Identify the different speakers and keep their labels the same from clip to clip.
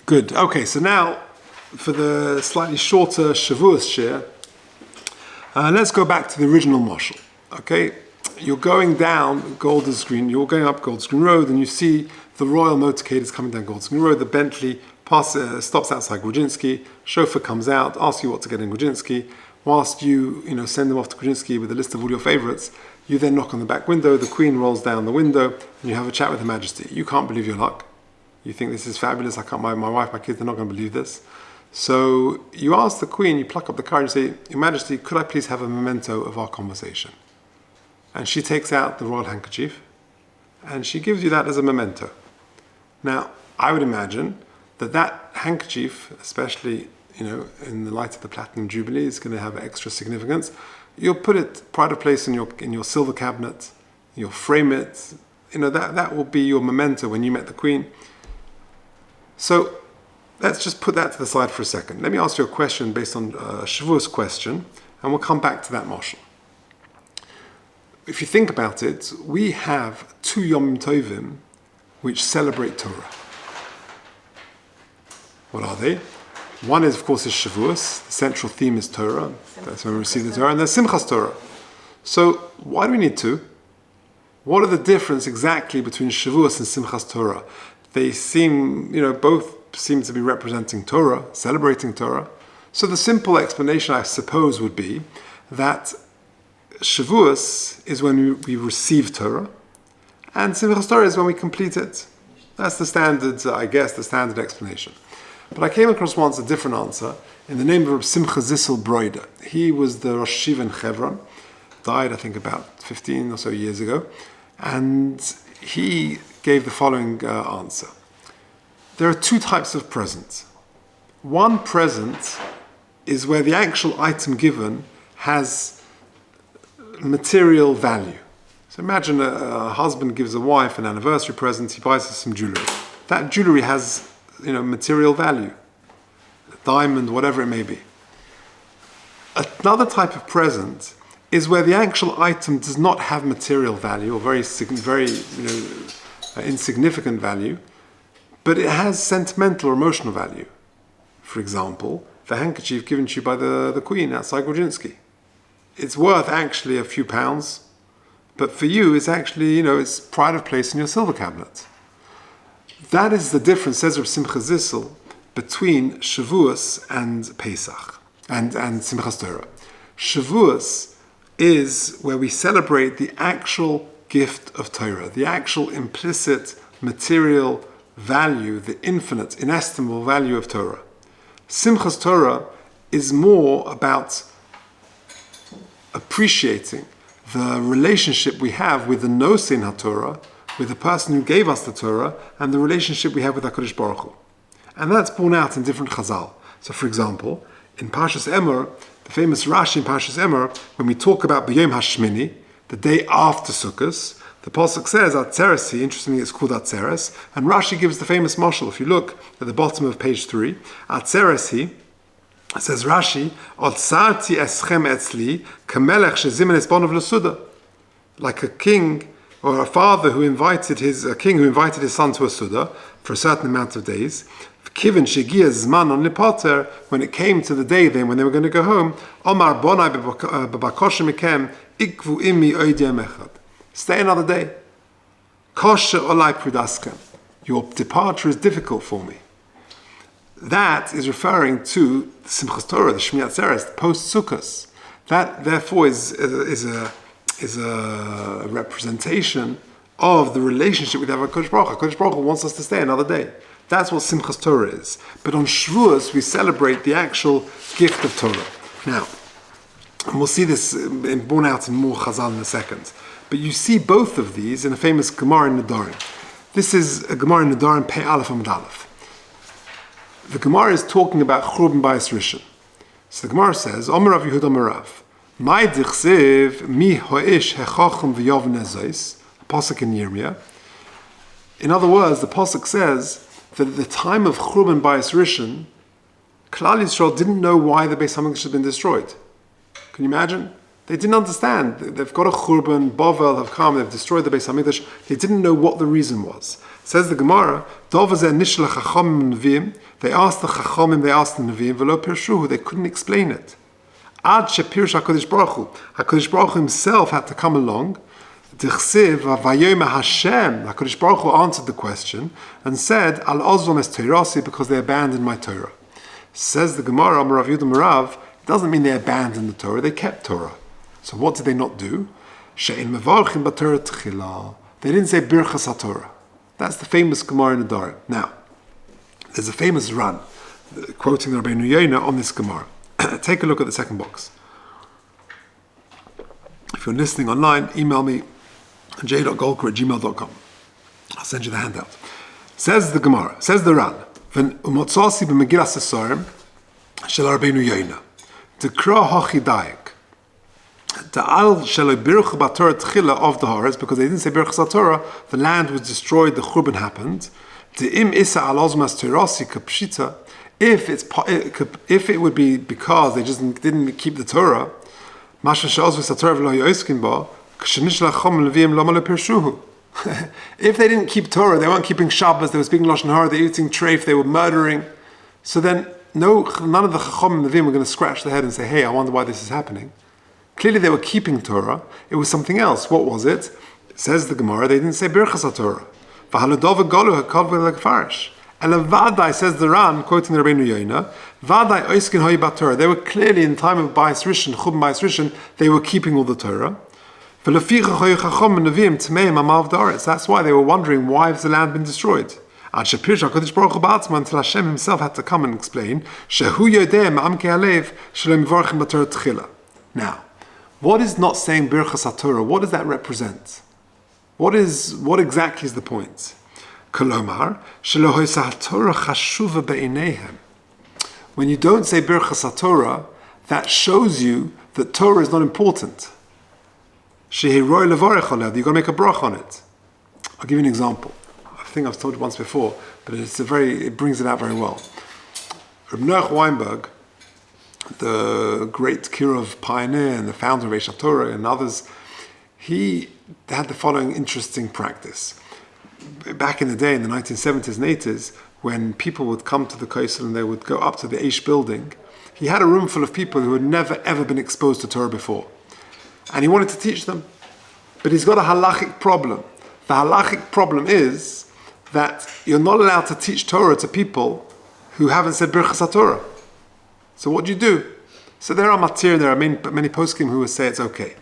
Speaker 1: Good. Okay, so now for the slightly shorter Shavuos share, let's go back to the original moshel. Okay, you're going down Golders Green, you're going up Golders Green Road, and you see the Royal Motorcade is coming down Golders Green Road. The Bentley stops outside Grudzinski. Chauffeur comes out, asks you what to get in Grudzinski. Whilst you send them off to Grudzinski with a list of all your favourites, you then knock on the back window. The Queen rolls down the window, and you have a chat with Her Majesty. You can't believe your luck. You think this is fabulous. I can't. My wife, my kids, they're not going to believe this. So you ask the Queen. You pluck up the courage and say, "Your Majesty, could I please have a memento of our conversation?" And she takes out the royal handkerchief, and she gives you that as a memento. Now, I would imagine that handkerchief, especially in the light of the Platinum Jubilee, is going to have extra significance. You'll put it pride of place in your silver cabinet. You'll frame it. That will be your memento when you met the Queen. So let's just put that to the side for a second. Let me ask you a question based on a Shavuos question, and we'll come back to that moshel. If you think about it, we have two Yom Tovim which celebrate Torah. What are they? One is, of course, Shavuos. The central theme is Torah. That's when we receive the Torah. And there's Simchas Torah. So why do we need two? What are the difference exactly between Shavuos and Simchas Torah? They seem, both seem to be representing Torah, celebrating Torah. So the simple explanation, I suppose, would be that Shavuos is when we receive Torah, and Simchas Torah is when we complete it. That's the standard, the standard explanation. But I came across once a different answer in the name of Rabbi Simchas Zissel Broida. He was the Rosh Yeshiva in Hebron, died I think about 15 or so years ago, and he gave the following answer. There are two types of presents. One present is where the actual item given has material value. So imagine a husband gives a wife an anniversary present, he buys her some jewelry. That jewelry has material value, a diamond, whatever it may be. Another type of present is where the actual item does not have material value or very insignificant value, but it has sentimental or emotional value. For example, the handkerchief given to you by the Queen outside Grudzinski. It's worth actually a few pounds, but for you it's actually, it's pride of place in your silver cabinet. That is the difference, says Rabbi Simchas Zissel, between Shavuos and Pesach and Simchas Torah. Shavuos is where we celebrate the actual gift of Torah, the actual implicit material value, the infinite, inestimable value of Torah. Simchas Torah is more about appreciating the relationship we have with the Nosein HaTorah, with the person who gave us the Torah, and the relationship we have with HaKadosh Baruch Hu. And that's borne out in different chazal. So for example, in Parshas Emor, the famous Rashi in Parshas Emor, when we talk about B'yom HaShmini, the day after Sukkot, the Pasuk says, Atzeresi, interestingly it's called Atzeres, and Rashi gives the famous mashal. If you look at the bottom of page 3, Atzeresi, says Rashi, Otzarti eschem etzli, kamelech shezimen esbonov l'suda. Like a king or a father who invited his son to a suda for a certain amount of days. Kiven shegia zman on lipater, when it came to the day then when they were going to go home, Omar bonai b'bakoshe mikem ikvu imi oidiyem echad. Stay another day. Kosher olai prudaskem. Your departure is difficult for me. That is referring to the Simchas Torah, the Shmini Atzeres, post Sukkos. That therefore is a representation of the relationship we have with HaKadosh Baruch Hu. HaKadosh Baruch Hu wants us to stay another day. That's what Simchas Torah is. But on Shavuos, we celebrate the actual gift of Torah. Now, and we'll see this borne out in more Chazal in a second. But you see both of these in a famous Gemara in Nedarim. This is a Gemara in Nedarim, Pei Aleph Amud Aleph. The Gemara is talking about Churban Bayis Rishon. So the Gemara says, Omer Rav Yehuda Merav, Mai dichsev mi ho'ish hechachim v'yovne zois, a pasuk in Yirmiyah. In other words, the pasuk says that at the time of Churban Bayis Rishon, Klal Yisrael didn't know why the Beis Hamikdash had been destroyed. Can you imagine? They didn't understand. They've got a Churban, Bavel have come, they've destroyed the Beis HaMikdash. They didn't know what the reason was. Says the Gemara, they asked the Chachamim, they asked the Nevi'im, V'lo Pirshuhu, they couldn't explain it. Ad Shepirish HaKadosh Baruch Hu. HaKadosh Baruch Hu himself had to come along. D'chsiv Vayoma Hashem. HaKadosh Baruch Hu answered the question and said, Al Ozvom es Teirasi, because they abandoned my Torah. Says the Gemara, Amar Rav Yehuda Marav, it doesn't mean they abandoned the Torah, they kept Torah. So what did they not do? She'in mevarchim b'Torah tchila. They didn't say Birchas HaTorah. That's the famous Gemara in the Torah. Now, there's a famous run, quoting Rabbi Yonah on this Gemara. Take a look at the second box. If you're listening online, email me, j.golker@gmail.com. I'll send you the handout. Says the Gemara, says the Ran, Ven umotzasi b'Megillas Esorim shel Rabbi Yonah. Dekra hachidayik. Ta'al shelo birch b'Torah tchila of the Horus, because they didn't say Birchas HaTorah, the land was destroyed, the Churban happened. De'im isa al ozmas terasi kapshita. If it would be because they just didn't keep the Torah, masha she'ozvus HaTorah v'lo yo'iskin ba, k'shenish lachom leviim loma lepirshuhu. If they didn't keep Torah, they weren't keeping Shabbos, they were speaking Lashon Hara, they were eating treif, they were murdering. So then, none of the Chacham and Nevi'im were going to scratch their head and say, hey, I wonder why this is happening. Clearly they were keeping Torah. It was something else. What was it? It says the Gemara, they didn't say Birchas HaTorah. V'halodova golu hakol v'lekfarish. And Vadai, says the Ran, quoting the Rabbeinu Yonah, Vadai oiskin hoyi b'Torah. They were clearly in the time of Bais Rishon, Churban Bais Rishon, they were keeping all the Torah. That's why they were wondering, why has the land been destroyed? Until Hashem himself had to come and explain. Now, what is not saying Birchas HaTorah? What does that represent? What exactly is the point? When you don't say Birchas HaTorah, that shows you that Torah is not important. You've got to make a brach on it. I'll give you an example. I think I've told you once before, but it brings it out very well. Reb Noach Weinberg, the great Kirov pioneer and the founder of Eish HaTorah and others, he had the following interesting practice. Back in the day, in the 1970s and 80s, when people would come to the Kosel and they would go up to the Eish building, he had a room full of people who had never ever been exposed to Torah before. And he wanted to teach them. But he's got a halachic problem. The halachic problem is that you're not allowed to teach Torah to people who haven't said Birchas HaTorah. So what do you do? So there are many poskim who would say it's okay.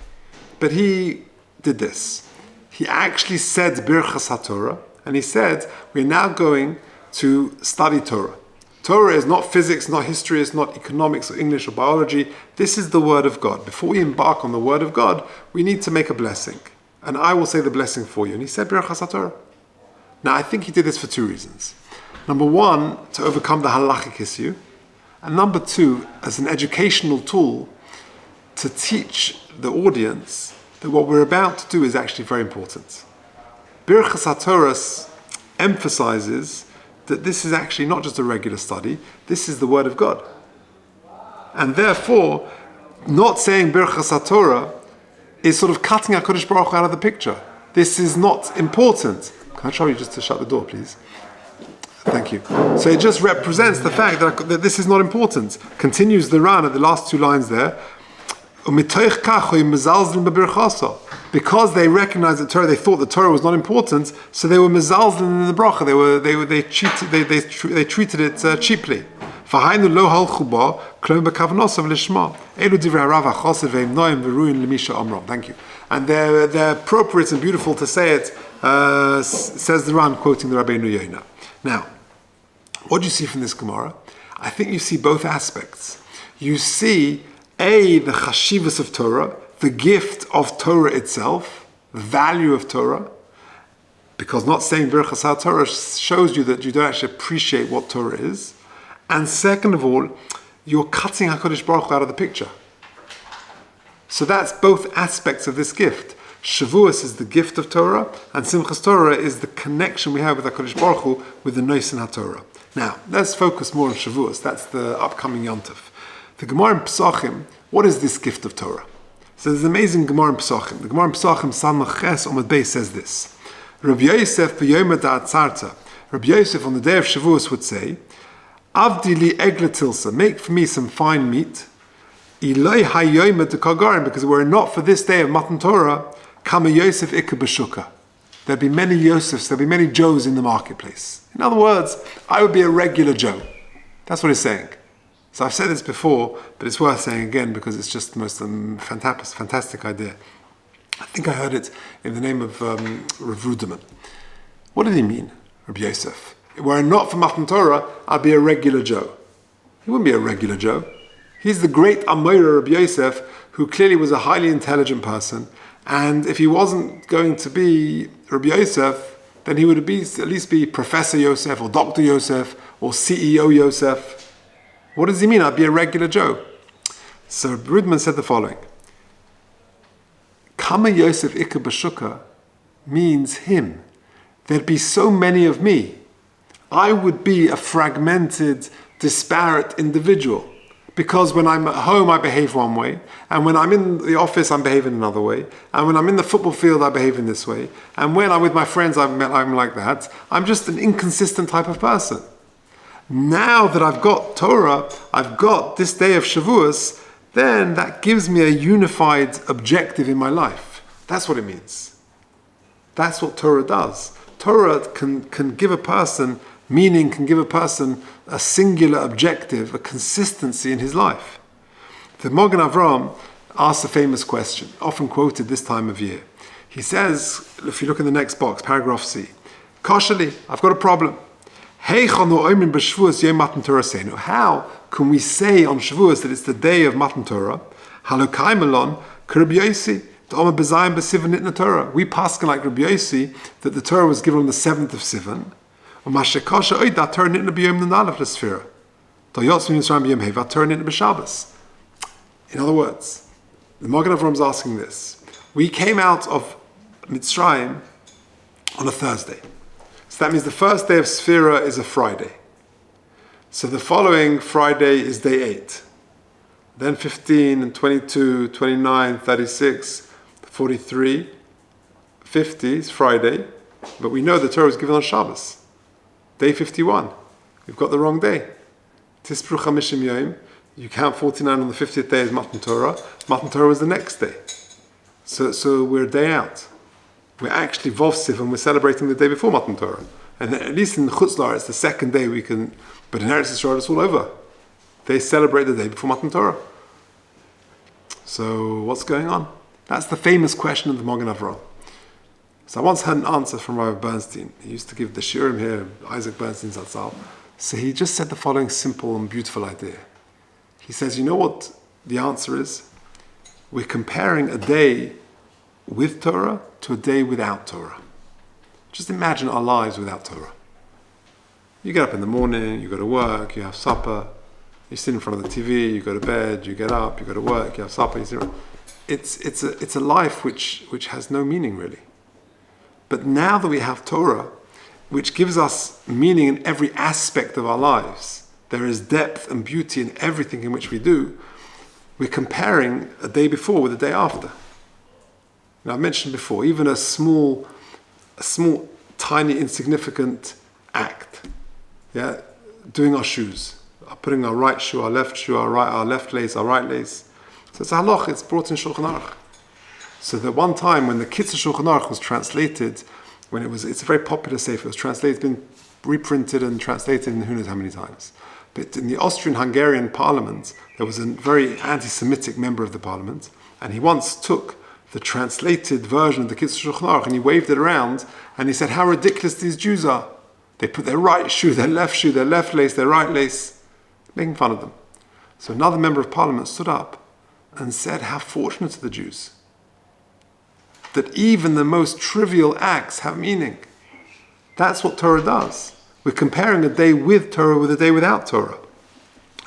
Speaker 1: But he did this. He actually said Birchas HaTorah, and he said, we're now going to study Torah. Torah is not physics, not history, it's not economics or English or biology. This is the Word of God. Before we embark on the Word of God, we need to make a blessing. And I will say the blessing for you. And he said Birchas HaTorah. Now, I think he did this for two reasons. Number one, to overcome the halachic issue. And number two, as an educational tool to teach the audience that what we're about to do is actually very important. Birchas HaTorah emphasizes that this is actually not just a regular study, this is the Word of God. And therefore, not saying Birchas HaTorah is sort of cutting HaKadosh Baruch Hu out of the picture. This is not important. Can I try you just to shut the door, please? Thank you. So it just represents the fact that this is not important. Continues the Ran at the last two lines there. Because they recognized that Torah, they thought that Torah was not important, so they were mezalzlin in the bracha. They treated it cheaply. Thank you. And they're appropriate and beautiful to say it, says the Ran, quoting the Rabbeinu Yonah. Now, what do you see from this Gemara? I think you see both aspects. You see, the chashivas of Torah, the gift of Torah itself, the value of Torah, because not saying Birchas HaTorah shows you that you don't actually appreciate what Torah is. And second of all, you're cutting HaKadosh Baruch Hu out of the picture. So that's both aspects of this gift. Shavuos is the gift of Torah, and Simchas Torah is the connection we have with HaKadosh Baruch Hu with the Nois and HaTorah. Now, let's focus more on Shavuos. That's the upcoming Yom Tov. The Gemara in Pesachim, what is this gift of Torah? So there's an amazing Gemara in Pesachim. The Gemara in Pesachim, Samach Ches Omad Beis says this. Rabbi Yosef b'yom ha'atzarta. Rabbi Yosef on the day of Shavuos would say, Avdi li egle tilsa, make for me some fine meat. Iloi hayom dekagarim, because were it not for this day of Matan Torah, kama Yosef ikka b'shuka. There'd be many Yosefs, there'd be many Joes in the marketplace. In other words, I would be a regular Joe. That's what he's saying. So I've said this before, but it's worth saying again because it's just the most fantastic idea. I think I heard it in the name of Rav Ruderman. What did he mean, Rabbi Yosef? Were it not for Matan Torah, I'd be a regular Joe. He wouldn't be a regular Joe. He's the great Amoira Rabbi Yosef, who clearly was a highly intelligent person. And if he wasn't going to be Rabbi Yosef, then he would at least be Professor Yosef or Dr. Yosef or CEO Yosef. What does he mean? I'd be a regular Joe. So Rudman said the following. Kama Yosef Ikka B'Shuka means him. There'd be so many of me. I would be a fragmented, disparate individual. Because when I'm at home, I behave one way. And when I'm in the office, I'm behaving another way. And when I'm in the football field, I behave in this way. And when I'm with my friends, I'm like that. I'm just an inconsistent type of person. Now that I've got Torah, I've got this day of Shavuos, then that gives me a unified objective in my life. That's what it means. That's what Torah does. Torah can give a person meaning, can give a person a singular objective, a consistency in his life. The Magen Avraham asks a famous question, often quoted this time of year. He says, if you look in the next box, paragraph C, Koshali, I've got a problem. How can we say on Shavuos that it's the day of Matan Torah? We paskin like Rabbi Yossi that the Torah was given on the 7th of Sivan. In other words, the Magen Avraham is asking this. We came out of Mitzrayim on a Thursday. So that means the first day of Sphira is a Friday. So the following Friday is day 8. Then 15 and 22, 29, 36, 43, 50 is Friday. But we know the Torah was given on Shabbos. Day 51. We've got the wrong day. Tispru Chamishim Yom. You count 49 on the 50th day as Matan Torah. Matan Torah was the next day. So we're a day out. We're actually Vov Siv and we're celebrating the day before Matan Torah. And at least in Chutz La'aretz, it's the second day we can, but in Eretz Yisrael it's all over. They celebrate the day before Matan Torah. So what's going on? That's the famous question of the Magen Avraham. So I once had an answer from Rabbi Bernstein. He used to give the shiurim here, Isaac Bernstein Zatzal. So he just said the following simple and beautiful idea. He says, you know what the answer is? We're comparing a day with Torah to a day without Torah. Just imagine our lives without Torah. You get up in the morning, you go to work, you have supper, you sit in front of the TV, you go to bed, you get up, you go to work, you have supper, you sit around. It's a life which has no meaning really. But now that we have Torah, which gives us meaning in every aspect of our lives, there is depth and beauty in everything in which we do, we're comparing a day before with a day after. Now, I mentioned before, even a small, tiny, insignificant act, doing our shoes, putting our right shoe, our left shoe, our left lace, our right lace. So it's a halach, it's brought in Shulchan Aruch. So that one time when the Kitzur Shulchan Aruch was translated, it's a very popular sefer, it was translated, been reprinted and translated in who knows how many times. But in the Austrian-Hungarian parliament, there was a very anti-Semitic member of the parliament, and he once took the translated version of the Kitzur Shulchan Aruch and he waved it around and he said, how ridiculous these Jews are. They put their right shoe, their left lace, their right lace, making fun of them. So another member of parliament stood up and said, how fortunate are the Jews that even the most trivial acts have meaning. That's what Torah does. We're comparing a day with Torah with a day without Torah.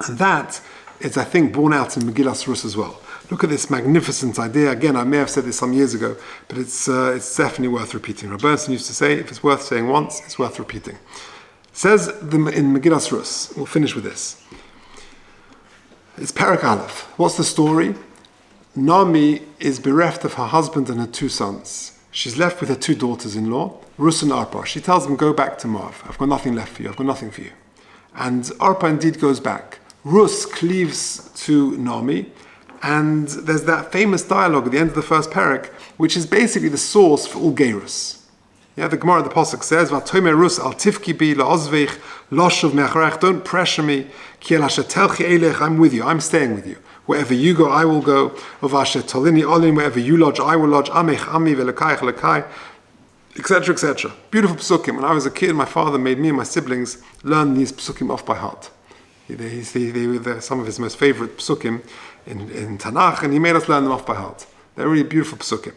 Speaker 1: And that is, I think, borne out in Megillas Rus as well. Look at this magnificent idea. Again, I may have said this some years ago, but it's definitely worth repeating. Rabbi Bernstein used to say, if it's worth saying once, it's worth repeating. It says in Megillas Rus, we'll finish with this. It's Perek Aleph. What's the story? Naomi is bereft of her husband and her 2 sons. She's left with her 2 daughters-in-law, Rus and Orpah. She tells them, go back to Moab. I've got nothing left for you. I've got nothing for you. And Orpah indeed goes back. Rus cleaves to Naomi. And there's that famous dialogue at the end of the first parak, which is basically the source for all gerus. Yeah, the Gemara, the Pasuk says, "V'atomer Rus al tifki bi la'ozveich loshuv me'acharech." Don't pressure me. Ki el asher telchi elech. I'm with you. I'm staying with you. Wherever you go, I will go. Of asher tolini olin. Wherever you lodge, I will lodge. Amech ami ve'lekayich lekai. Etc. Etc. Beautiful psukim. When I was a kid, my father made me and my siblings learn these psukim off by heart. They were some of his most favorite psukim in Tanakh, and he made us learn them off by heart. They're really beautiful psukim.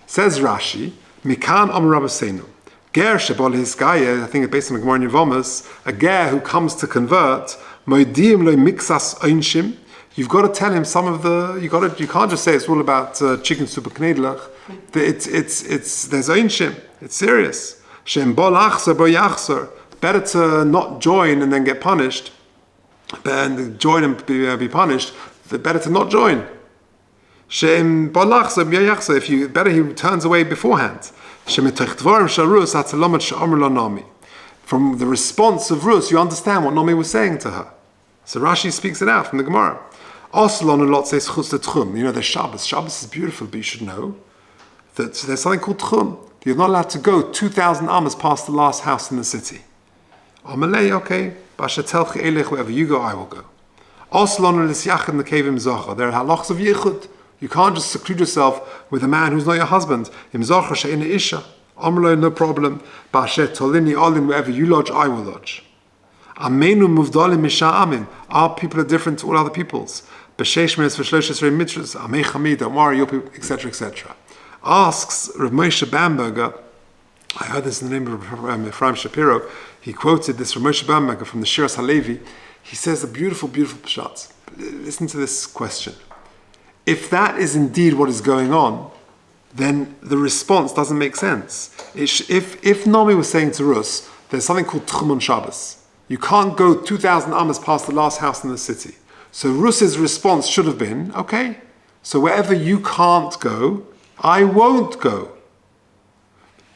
Speaker 1: Says Rashi, Mikan Amar Rabbeinu, Ger Shebol Hiskaya, I think it's based on the Gemara in Yevamos, a ger who comes to convert, Moedim lo mixas einshim. You've got to tell him some of the. You can't just say it's all about chicken soup and knedlach. There's einshim. It's serious. Shem bol achzer bo yachzer. Better to not join and then get punished, and join and be punished. Better to not join. Shem bol achzer bo yachzer. If you better, he turns away beforehand. Shem etoich dvarim shel Rus hatzelomet she'omer lo Naomi. From the response of Rus, you understand what Naomi was saying to her. So Rashi speaks it out from the Gemara. Oslon a lot says chutz tchum. You know, there's Shabbos. Shabbos is beautiful, but you should know that there's something called tchum. You're not allowed to go 2,000 amas past the last house in the city. Amalei, okay. Bashetelchi elech, wherever you go, I will go. Oslon l'syachad in the kevim zacha. There are halachas of yichud. You can't just seclude yourself with a man who's not your husband. Im zacha she'ena isha. Amalei, no problem. Bashet tolini olin, wherever you lodge, I will lodge. Amenu muvdalim misha'amim. Our people are different to all other peoples. B'sheish me'ez v'shlosh esrei mitzvahs. Amei chamid, don't worry, your people, etc., etc. Asks Rav Moshe Bamberger, I heard this in the name of Ephraim Shapiro, he quoted this Rav Moshe Bamberger from the Shiras Halevi. He says a beautiful, beautiful pshat. Listen to this question. If that is indeed what is going on, then the response doesn't make sense. If Naomi was saying to Rus, there's something called Tchum on Shabbos. You can't go 2,000 amas past the last house in the city. So Rus's response should have been, okay, so wherever you can't go, I won't go.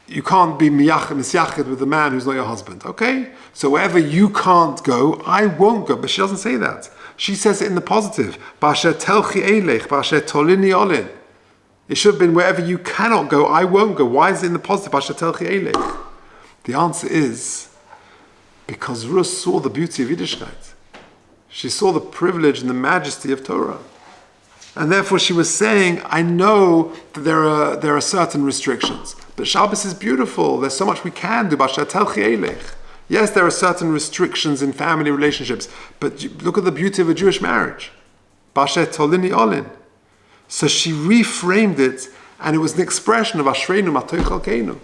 Speaker 1: You can't be misyachid with a man who's not your husband. Okay, so wherever you can't go, I won't go. But she doesn't say that. She says it in the positive. Basher telchi eilech, basher tolini olin. It should have been wherever you cannot go, I won't go. Why is it in the positive? Basher telchi eilech. The answer is, because Rus saw the beauty of Yiddishkeit. She saw the privilege and the majesty of Torah. And therefore she was saying, I know that there are certain restrictions. But Shabbos is beautiful. There's so much we can do. Yes, there are certain restrictions in family relationships. But look at the beauty of a Jewish marriage. So she reframed it, and it was an expression of Ashreinu Matoich Alkeinu.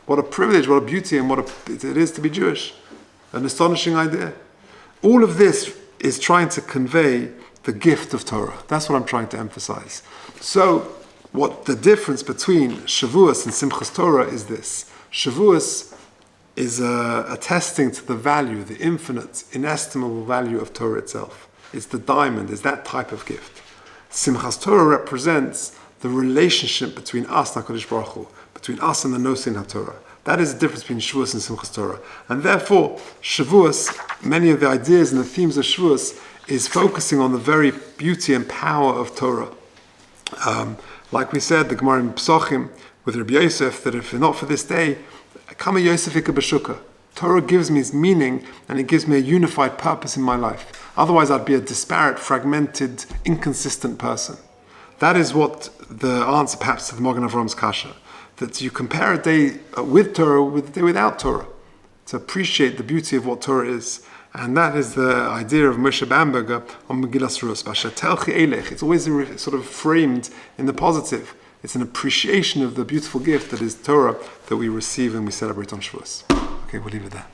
Speaker 1: What a privilege, what a beauty, and it is to be Jewish. An astonishing idea. All of this is trying to convey the gift of Torah. That's what I'm trying to emphasize. So, what the difference between Shavuos and Simchas Torah is this. Shavuos is attesting to the value, the infinite, inestimable value of Torah itself. It's the diamond, it's that type of gift. Simchas Torah represents the relationship between us and HaKadosh Baruch Hu, between us and the Nosein HaTorah. That is the difference between Shavuos and Simchas Torah. And therefore, Shavuos, many of the ideas and the themes of Shavuos is focusing on the very beauty and power of Torah. Like we said, the Gemara in Pesachim with Rabbi Yosef, that if not for this day, Kama Yosefika B'Shukah. Torah gives me its meaning, and it gives me a unified purpose in my life. Otherwise, I'd be a disparate, fragmented, inconsistent person. That is what the answer perhaps to the Magen Avram's Kasha. That you compare a day with Torah with a day without Torah, to appreciate the beauty of what Torah is. And that is the idea of Moshe Bamberger on Megillas Rus. It's always sort of framed in the positive. It's an appreciation of the beautiful gift that is Torah that we receive and we celebrate on Shavuos. Okay, we'll leave it there.